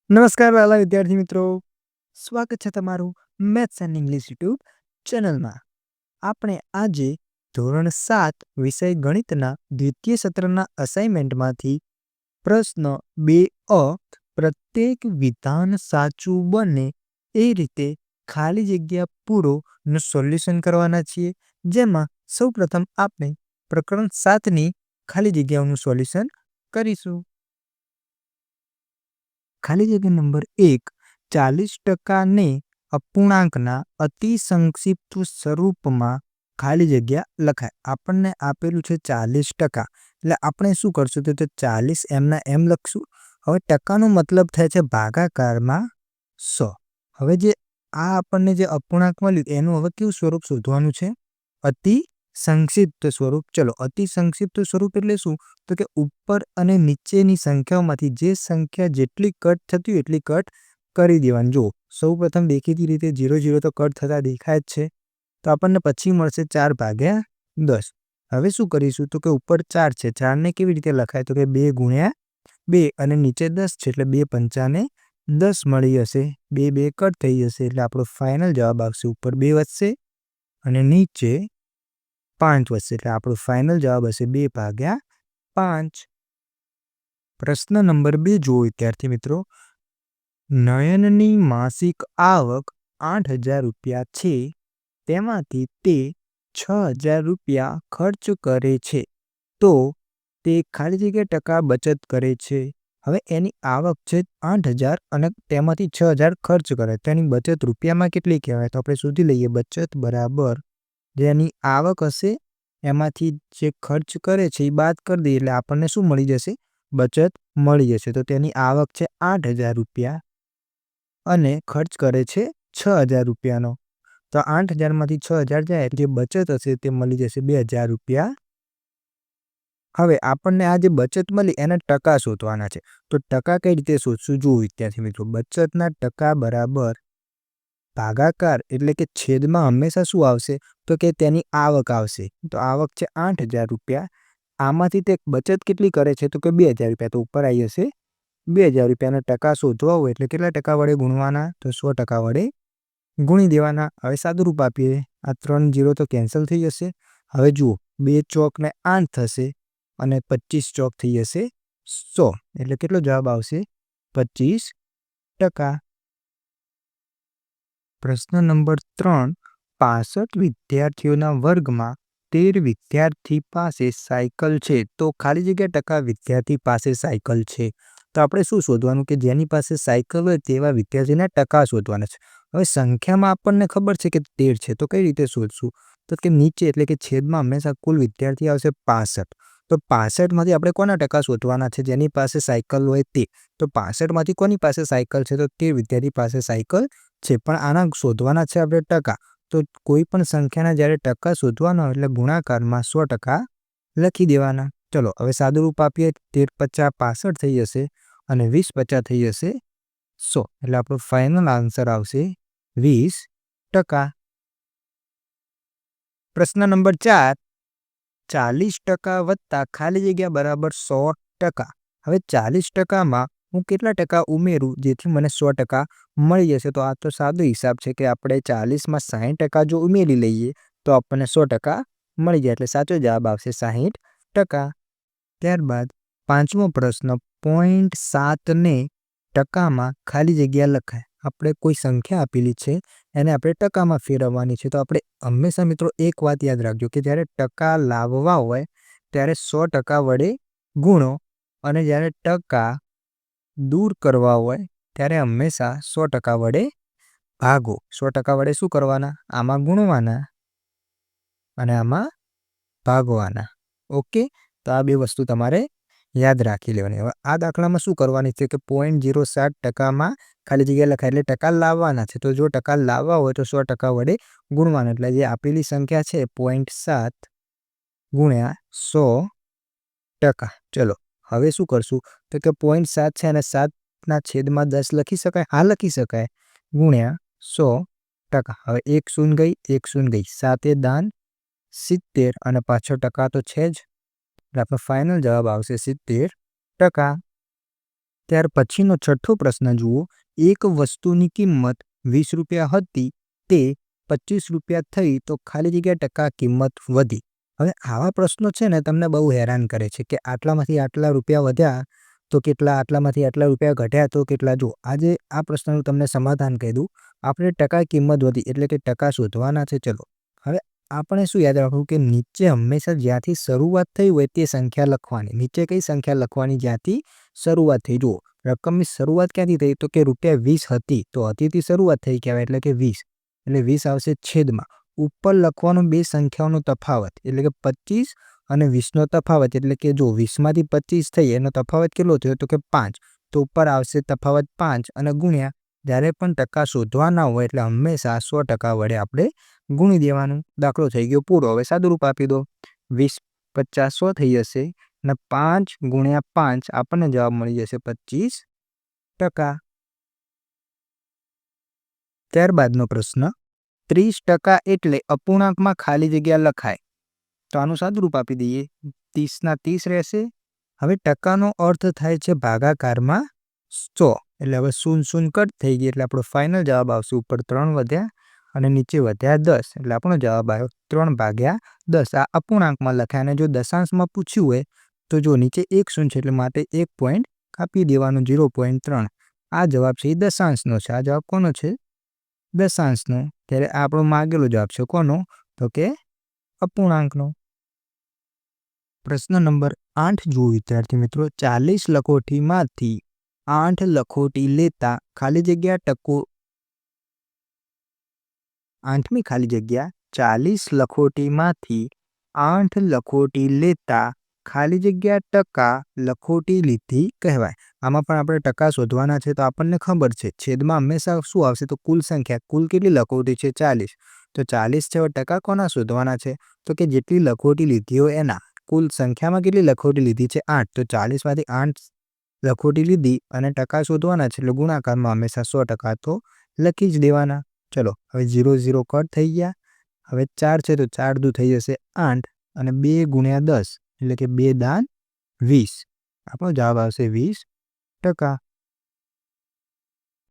નમસ્કાર વાલા વિદ્યાર્થી મિત્રો, સ્વાગત છે તમારું મેથ્સ એન્ડ ઇંગ્લિશ યુટ્યુબ ચેનલમાં. આપણે આજે ધોરણ 7 વિષય ગણિતના દ્વિતીય સત્રના અસાઇનમેન્ટમાંથી પ્રશ્ન 2 પ્રત્યેક વિધાન સાચું બને એ રીતે ખાલી જગ્યા પૂરો નું સોલ્યુશન કરવાના છીએ. જેમાં સૌપ્રથમ આપણે પ્રકરણ 7ની ખાલી જગ્યાઓનું સોલ્યુશન કરીશું. ખાલી જગ્યા નંબર 1, 40% અપૂર્ણાંકના અતિ સંક્ષિપ્ત સ્વરૂપમાં ખાલી જગ્યા લખાય. આપણને આપેલું છે 40%, એટલે આપણે શું કરશું તો 40 એમના એમ લખશું. હવે ટકાનો મતલબ થાય છે ભાગાકારમાં 100. હવે જે આ આપણને જે અપૂર્ણાંક મળ્યું એનું હવે કેવું સ્વરૂપ શોધવાનું છે? અતિ સંક્ષિપ્ત સ્વરૂપ. ચલો, અતિ સંક્ષિપ્ત સ્વરૂપ એટલે શું? તો કે ઉપર અને નીચેની સંખ્યાઓમાંથી જે સંખ્યા જેટલી કટ થતી હોય એટલી કટ કરી દેવાની. જો સૌપ્રથમ દેખીતી રીતે 0 0 તો કટ થતા દેખાય જ છે, તો આપણને પછી મળશે 4/10. હવે શું કરીશું તો કે ઉપર 4 છે, 4ને કેવી રીતે લખાય તો કે 2 × 2 અને નીચે 10 છે એટલે 2 × 5 = 10 મળી હશે. 2 2 કટ થઈ જશે એટલે આપણો ફાઇનલ જવાબ આવશે ઉપર 2 વધશે અને નીચે 5 વધશે, એટલે આપણો ફાઇનલ જવાબ હશે 2/5. પ્રશ્ન નંબર 2 જુઓ વિદ્યાર્થી મિત્રો. નયનની માસિક આવક 8,000 રૂપિયા છે, તેમાંથી તે 6,000 રૂપિયા ખર્ચ કરે છે, તો તે ખાલી જગ્યા ટકા બચત કરે છે. હવે એની આવક છે 8,000 અને તેમાંથી 6,000 ખર્ચ કરે, તેની બચત રૂપિયામાં કેટલી કહેવાય? તો આપણે શોધી લઈએ. બચત બરાબર જેની આવક હશે એમાંથી જે ખર્ચ કરે છે એ બાદ કરી દઈએ એટલે આપણને શું મળી જશે? બચત મળી જશે. તો તેની આવક છે 8,000 રૂપિયા અને ખર્ચ કરે છે 6,000 રૂપિયાનો. તો 8,000માંથી 6,000 જાય એટલે જે બચત હશે તે મળી જશે 2,000 રૂપિયા. હવે આપણને આ જે બચત મળી એના ટકા શોધવાના છે. તો ટકા કઈ રીતે શોધશું? જુઓ વિદ્યાર્થી મિત્રો, બચતના ટકા બરાબર ભાગાકાર એટલે કે છેદમાં હંમેશા શું આવશે તો કે તેની આવક આવશે. તો આવક છે 8,000 રૂપિયા, આમાંથી તે બચત કેટલી કરે છે તો કે 2,000 રૂપિયા, તો ઉપર આવી જશે 2,000 રૂપિયાના ટકા શોધવા હોય એટલે કેટલા ટકા વડે ગુણવાના? તો 100% વડે ગુણી દેવાના. હવે સાદું રૂપ આપીએ, આ 3 0 તો કેન્સલ થઈ જશે. હવે જુઓ, 2 ચોક ને 8 થશે અને 25 ચોક થઈ જશે 100, એટલે કેટલો જવાબ આવશે? 25%. પ્રશ્ન નંબર 3, 65 વિદ્યાર્થીઓના વર્ગમાં 13 વિદ્યાર્થી પાસે સાયકલ છે, તો ખાલી જગ્યા ટકા વિદ્યાર્થી પાસે સાયકલ છે. તો આપણે શું શોધવાનું કે જેની પાસે સાયકલ હોય તેવા વિદ્યાર્થીના ટકા શોધવાના છે. હવે સંખ્યામાં આપણને ખબર છે કે 13 છે, તો કઈ રીતે શોધશું? તો કે નીચે એટલે કે છેદમાં હંમેશા કુલ વિદ્યાર્થી આવશે 65. તો 65માંથી આપણે કોના ટકા શોધવાના છે? જેની પાસે સાયકલ હોય તે. તો 65માંથી કોની પાસે સાયકલ છે? તો 13 વિદ્યાર્થી પાસે સાયકલ છે, પણ આના શોધવાના છે આપણે ટકા. તો કોઈ પણ સંખ્યાના જ્યારે ટકા શોધવાના હોય એટલે ગુણાકારમાં 100% લખી દેવાના. ચલો, હવે સાદું રૂપ આપીએ, 13 × 50 = 65 થઈ જશે અને 20 × 50 થઈ જશે 100, એટલે આપણો ફાઇનલ આન્સર આવશે 20%. પ્રશ્ન નંબર 4, 40% વત્તા ખાલી જગ્યા બરાબર 100%. હવે 40%માં હું કેટલા ટકા ઉમેરું જેથી મને 100% મળી જશે? તો આ તો સાદો હિસાબ છે કે આપણે 40માં 60% જો ઉમેરી લઈએ તો આપણને 100% મળી જાય, એટલે સાચો જવાબ આવશે 60%. ત્યારબાદ 5મો પ્રશ્ન, 0.7ને ટકામાં ખાલી જગ્યા લખાય. આપણે કોઈ સંખ્યા આપેલી છે એને આપણે ટકામાં ફેરવવાની છે. તો આપણે હંમેશા મિત્રો એક વાત યાદ રાખજો કે જ્યારે ટકા લાવવા હોય ત્યારે 100% વડે ગુણો અને જ્યારે ટકા દૂર કરવા હોય ત્યારે હંમેશા 100% વડે ભાગો. 100% વડે શું કરવાના? આમાં ગુણવાના અને આમાં ભાગવાના. ઓકે, તો આ બે વસ્તુ તમારે યાદ રાખી લેવાની. હવે આ દાખલામાં શું કરવાની છે કે 0.07%માં ખાલી જગ્યા લખાય એટલે ટકા લાવવાના છે. તો જો ટકા લાવવા હોય તો 100% વડે ગુણવાના, એટલે જે આપેલી સંખ્યા છે 0.7 × 100%. ચલો, હવે શું કરશું તો કે 0.7 છે અને 7ના છેદમાં 10 લખી શકાય? હા, લખી શકાય. ગુણ્યા 100%. હવે 1 શૂન્ય ગઈ, 1 શૂન્ય ગઈ, 7 દાન 70 અને પાછળ ટકા તો છે જ, એટલે આપણો ફાઇનલ જવાબ આવશે 70%. ત્યાર પછીનો છઠ્ઠો પ્રશ્ન જુઓ, એક વસ્તુની કિંમત 20 રૂપિયા હતી તે 25 રૂપિયા થઈ તો ખાલી જગ્યા ટકા કિંમત વધી. હવે આવા પ્રશ્નો છે ને તમને બહુ હેરાન કરે છે કે આટલામાંથી આટલા રૂપિયા વધ્યા તો કેટલા, આટલામાંથી આટલા રૂપિયા ઘટ્યા તો કેટલા. જો આજે આ પ્રશ્નનું તમને સમાધાન કહી દઉં. આપણે ટકા કિંમત વધી એટલે કે ટકા શોધવાના છે. ચલો હવે આપણે શું યાદ રાખવું કે નીચે હંમેશા જ્યાંથી શરૂઆત થઈ હોય તે સંખ્યા લખવાની. નીચે કઈ સંખ્યા લખવાની જ્યાંથી શરૂઆત થઈ. જુઓ રકમની શરૂઆત ક્યાંથી થઈ તો કે રૂપિયા 20 હતી તો હતીથી શરૂઆત થઈ કહેવાય એટલે કે 20 એટલે 20 આવશે છેદમાં. ઉપર લખવાનો બે સંખ્યાઓનો તફાવત એટલે કે 25 અને 20નો તફાવત એટલે કે જો 20માંથી 25 થઈ એનો તફાવત કેટલો થયો તો કે 5 તો ઉપર આવશે તફાવત 5 અને ગુણ્યા. જ્યારે પણ ટકા શોધવાના હોય એટલે હંમેશા 100% વડે આપણે ગુણી દેવાનું. દાખલો થઈ ગયો પૂરો. હવે સાદુરૂપ આપી દો. 20 50 100 થઈ જશે અને 5 ગુણ્યા 5 આપણને જવાબ મળી જશે 25%. ત્યારબાદનો પ્રશ્ન, 30% એટલે અપૂર્ણાંકમાં ખાલી જગ્યા લખાય તો આનું સાદુરૂપ આપી દઈએ. 30ના 30 રહેશે. હવે ટકાનો અર્થ થાય છે ભાગાકારમાં 100 એટલે હવે 0 કટ થઈ ગઈ એટલે આપણો ફાઇનલ જવાબ આવશે. ઉપર 3 વધ્યા અને નીચે વધ્યા 10 એટલે આપણો જવાબ આવ્યો 3/10. આ અપૂર્ણાંકમાં લખાય અને જો દશાંશમાં પૂછ્યું હોય તો જો નીચે 1 0 છે એટલે માટે 1 પોઈન્ટ કાપી દેવાનું 0.3. આ જવાબ છે એ દશાંશનો છે. આ જવાબ કોનો છે? દશાંશનો. ત્યારે આ આપણો માગેલો જવાબ છે કોનો તો કે અપૂર્ણાંકનો. પ્રશ્ન નંબર 8 જુઓ વિદ્યાર્થી મિત્રો, 40 લખોટીમાંથી 8 લખોટી લેતા ખાલી જગ્યા ટકો 8મી ખાલી જગ્યા 40 લખોટીમાંથી 8 લખોટી લેતા ખાલી જગ્યા ટકા લખોટી લીધી કહેવાય. આમાં પણ આપણે ટકા શોધવાના છે તો આપણને ખબર છે છેદમાં હંમેશા શું આવશે તો કુલ સંખ્યા. કુલ કેટલી લખોટી છે 40 તો 40 છે. ટકા કોના શોધવાના છે તો કે જેટલી લખોટી લીધી હોય એના. કુલ સંખ્યામાં કેટલી લખોટી લીધી છે 8 તો 40માંથી 8 લખોટી લીધી અને ટકા શોધવાના છે એટલે ગુણાકારમાં હંમેશા 100% તો લખી જ દેવાના. ચલો હવે 0 0 કટ થઈ ગયા. હવે 4 છે તો 4 દુ થઈ જશે 8 અને 2 ગુણ્યા 10 એટલે કે 2 દાન 20. આપણો જવાબ આવશે 20%.